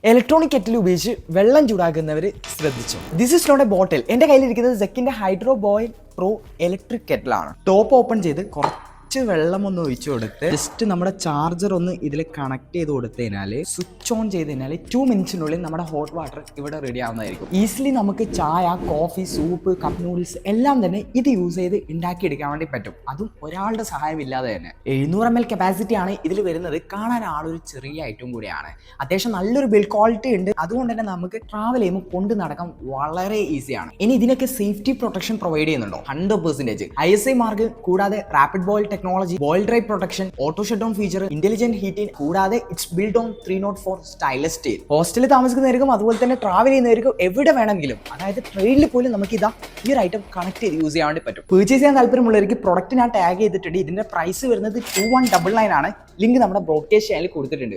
Electronic kettle ഉപയോഗിച്ച് വെള്ളം ചൂടാക്കുന്നവർ ശ്രദ്ധിച്ചു. This is not a bottle. എൻ്റെ കയ്യിലിരിക്കുന്നത് XECHന്റെ ഹൈഡ്രോബോയിൽ പ്രോ ഇലക്ട്രിക് കെറ്റിലാണ്. ടോപ്പ് ഓപ്പൺ ചെയ്ത് കുറച്ച് വെള്ളം ഒന്ന് ഒഴിച്ചു കൊടുത്ത് ജസ്റ്റ് നമ്മുടെ ചാർജർ ഒന്ന് ഇതിൽ കണക്ട് ചെയ്ത് കൊടുത്തു കഴിഞ്ഞാൽ സ്വിച്ച് ഓൺ ചെയ്ത് കഴിഞ്ഞാൽ 2 മിനിറ്റ്സിനുള്ളിൽ നമ്മുടെ ഹോട്ട് വാട്ടർ ഇവിടെ റെഡി ആവുന്നതായിരിക്കും. ഈസിലി നമുക്ക് ചായ, കോഫി, സൂപ്പ്, കപ്പ് നൂഡിൽസ് എല്ലാം തന്നെ ഇത് യൂസ് ചെയ്ത് ഉണ്ടാക്കിയെടുക്കാൻ വേണ്ടി പറ്റും. അതും ഒരാളുടെ സഹായം ഇല്ലാതെ തന്നെ. 700 ml കപ്പാസിറ്റി ആണ് ഇതിൽ വരുന്നത്. കാണാൻ ആളൊരു ചെറിയ ഐറ്റം കൂടിയാണ്. അത്യാവശ്യം നല്ലൊരു ബിൽഡ് ക്വാളിറ്റി ഉണ്ട്. അതുകൊണ്ട് തന്നെ നമുക്ക് ട്രാവൽ ചെയ്യുമ്പോൾ കൊണ്ട് നടക്കാൻ വളരെ ഈസിയാണ്. ഇനി ഇതിനൊക്കെ സേഫ്റ്റി പ്രൊട്ടക്ഷൻ പ്രൊവൈഡ് ചെയ്യുന്നുണ്ടോ? 100%. ISI മാർക്ക് കൂടാതെ rapid boil technology, boil dry protection, auto shut down feature, intelligent heating കൂടാതെ it's build on 304 stainless steel. ഹോസ്റ്റലിൽ താമസിക്കുന്നവർക്കും അതുപോലെ തന്നെ ട്രാവൽ ചെയ്യുന്നവർക്കും എവിടെ വേണമെങ്കിലും, അതായത് ട്രെയിനിൽ പോലും നമുക്ക് ഇതാ ഈ ഒരു ഐറ്റം കണക്ട് ചെയ്ത് യൂസ് ചെയ്യാൻ വേണ്ടി പറ്റും. പർച്ചേസ് ചെയ്യാൻ താല്പര്യമുള്ളവർക്ക് പ്രൊഡക്റ്റ് ഞാൻ ടാഗ് ചെയ്തിട്ടുണ്ട്. ഇതിന്റെ പ്രൈസ് വരുന്നത് 2199 ആണ്. ലിങ്ക് നമ്മുടെ ബ്രോഡ്കാസ്റ്റ് ചാനലിൽ കൊടുത്തിട്ടുണ്ട്.